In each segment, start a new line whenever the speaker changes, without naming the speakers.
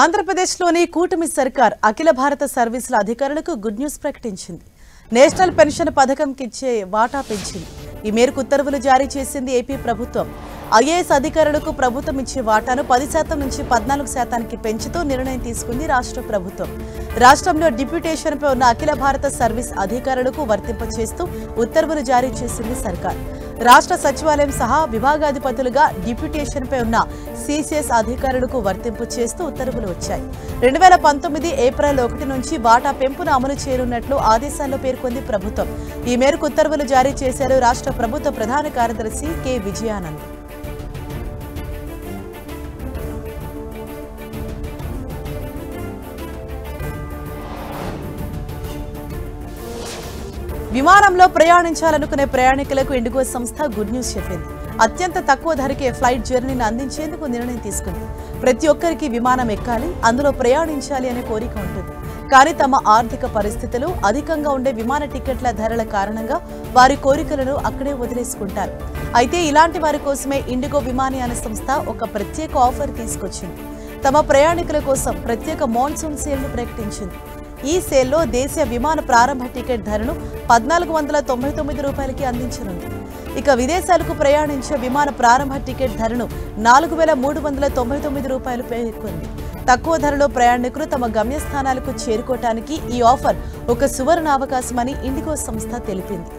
ఆంధ్రప్రదేశ్లోని కూటమి సర్కార్ అఖిల భారత సర్వీసుల అధికారులకు గుడ్ న్యూస్ ప్రకటించింది. నేషనల్ పెన్షన్ పథకంకి ఇచ్చే వాటా పెంచింది. ఈ మేరకు ఉత్తర్వులు జారీ చేసింది ఏపీ ప్రభుత్వం. ఐఏఎస్ అధికారులకు ప్రభుత్వం ఇచ్చే వాటాను 10% నుంచి 14% పెంచుతూ నిర్ణయం తీసుకుంది రాష్ట్ర ప్రభుత్వం. రాష్ట్రంలో డిప్యూటేషన్పై ఉన్న అఖిల భారత సర్వీస్ అధికారులకు వర్తింపచేస్తూ ఉత్తర్వులు జారీ చేసింది సర్కార్. రాష్ట్ర సచివాలయం సహా విభాగాధిపతులుగా డిప్యూటేషన్పై ఉన్న సిసిఎస్ అధికారులకు వర్తింపు చేస్తూ ఉత్తర్వులు వచ్చాయి. 2019 ఏప్రిల్ 1 నుంచి వాటా పెంపును అమలు చేయనున్నట్లు ఆదేశాల్లో పేర్కొంది ప్రభుత్వం. ఈ మేరకు ఉత్తర్వులు జారీ చేశారు రాష్ట్ర ప్రభుత్వ ప్రధాన కార్యదర్శి కె విజయానంద్. విమానంలో ప్రయాణించాలనుకునే ప్రయాణికులకు ఇండిగో సంస్థ గుడ్ న్యూస్ చెప్పింది. అత్యంత తక్కువ ధరకే ఫ్లైట్ జర్నీని అందించేందుకు నిర్ణయం తీసుకుంది. ప్రతి ఒక్కరికి విమానం ఎక్కాలి, అందులో ప్రయాణించాలి అనే కోరిక ఉంటుంది. కానీ తమ ఆర్థిక పరిస్థితులు, అధికంగా ఉండే విమాన టికెట్ల ధరల కారణంగా వారి కోరికలను అక్కడే వదిలేసుకుంటారు. అయితే ఇలాంటి వారి కోసమే ఇండిగో విమానయాన సంస్థ ఒక ప్రత్యేక ఆఫర్ తీసుకొచ్చింది. తమ ప్రయాణికుల కోసం ప్రత్యేక మాన్సూన్ సేల్ను ప్రకటించింది. ఈ సేల్లో దేశీయ విమాన ప్రారంభ టికెట్ ధరను 1499 రూపాయలకి అందించనుంది. ఇక విదేశాలకు ప్రయాణించే విమాన ప్రారంభ టికెట్ ధరను 4399 రూపాయలు పేర్కొంది. తక్కువ ధరలో ప్రయాణికులు తమ గమ్యస్థానాలకు చేరుకోవటానికి ఈ ఆఫర్ ఒక సువర్ణ అవకాశమని ఇండిగో సంస్థ తెలిపింది.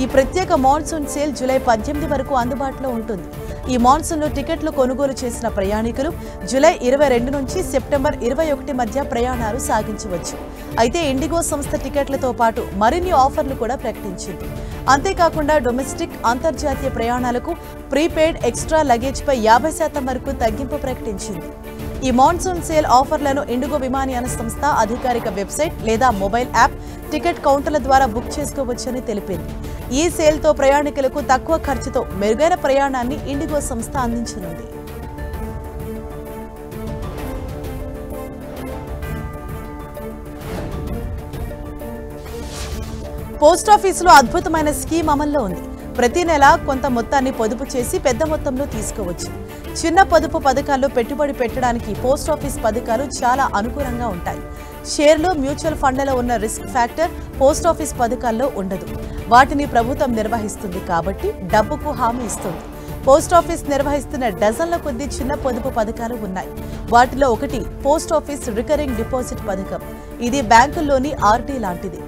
ఈ ప్రత్యేక మాన్సూన్ సేల్ జూలై 18 వరకు అందుబాటులో ఉంటుంది. ఈ మాన్సూన్లో టికెట్లు కొనుగోలు చేసిన ప్రయాణికులు జూలై 22 నుంచి సెప్టెంబర్ 21 మధ్య ప్రయాణాలు సాగించవచ్చు. అయితే ఇండిగో సంస్థ టికెట్లతో పాటు మరిన్ని ఆఫర్లు కూడా ప్రకటించింది. అంతేకాకుండా డొమెస్టిక్, అంతర్జాతీయ ప్రయాణాలకు ప్రీపెయిడ్ ఎక్స్ట్రా లగేజ్పై 50% వరకు తగ్గింపు ప్రకటించింది. ఈ మాన్సూన్ సేల్ ఆఫర్లను ఇండిగో విమానయాన సంస్థ అధికారిక వెబ్సైట్ లేదా మొబైల్ యాప్, టికెట్ కౌంటర్ల ద్వారా బుక్ చేసుకోవచ్చని తెలిపింది. ఈ సేల్తో ప్రయాణికులకు తక్కువ ఖర్చుతో మెరుగైన ప్రయాణాన్ని ఇండిగో సంస్థ అందించనుంది. పోస్టాఫీసులో అద్భుతమైన స్కీమ్ అమల్లో ఉంది. ప్రతి నెల కొంత మొత్తాన్ని పొదుపు చేసి పెద్ద మొత్తంలో తీసుకోవచ్చు. చిన్న పొదుపు పథకాల్లో పెట్టుబడి పెట్టడానికి పోస్టాఫీస్ పథకాలు చాలా అనుకూలంగా ఉంటాయి. షేర్లు, మ్యూచువల్ ఫండ్లలో ఉన్న రిస్క్ ఫ్యాక్టర్ పోస్టాఫీస్ పథకాల్లో ఉండదు. వాటిని ప్రభుత్వం నిర్వహిస్తుంది కాబట్టి డబ్బుకు హామీ ఇస్తుంది. పోస్టాఫీస్ నిర్వహిస్తున్న డజన్ల కొద్దీ చిన్న పొదుపు పథకాలు ఉన్నాయి. వాటిలో ఒకటి పోస్టాఫీస్ రికరింగ్ డిపాజిట్ పథకం. ఇది బ్యాంకుల్లోని ఆర్డీ లాంటిది.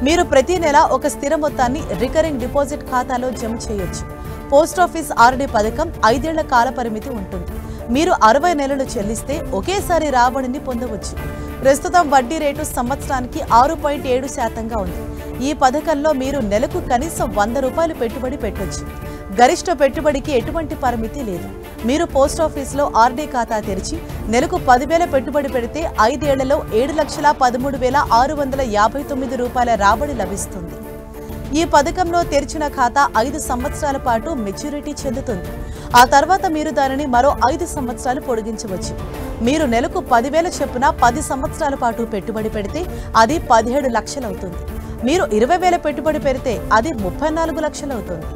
మీరు ప్రతి నెల ఒక స్థిర మొత్తాన్ని రికరింగ్ డిపాజిట్ ఖాతాలో జమ చేయొచ్చు. పోస్టాఫీస్ ఆర్డీ పథకం 5 ఏళ్ల కాల పరిమితి ఉంటుంది. మీరు 60 నెలలు చెల్లిస్తే ఒకేసారి రాబడిని పొందవచ్చు. ప్రస్తుతం వడ్డీ రేటు సంవత్సరానికి 6.7% ఉంది. ఈ పథకంలో మీరు నెలకు కనీసం 100 రూపాయలు పెట్టుబడి పెట్టొచ్చు. గరిష్ట పెట్టుబడికి ఎటువంటి పరిమితి లేదు. మీరు పోస్టాఫీసులో ఆర్డీ ఖాతా తెరిచి నెలకు 10,000 పెట్టుబడి పెడితే 5 ఏళ్లలో 7,13,659 రూపాయల రాబడి లభిస్తుంది. ఈ పథకంలో తెరిచిన ఖాతా 5 సంవత్సరాల పాటు మెచ్యూరిటీ చెందుతుంది. ఆ తర్వాత మీరు దానిని మరో 5 సంవత్సరాలు పొడిగించవచ్చు. మీరు నెలకు 10,000 చొప్పున 10 సంవత్సరాల పాటు పెట్టుబడి పెడితే అది 17 లక్షలు అవుతుంది. మీరు 20,000 పెట్టుబడి పెడితే అది 34 లక్షలు అవుతుంది.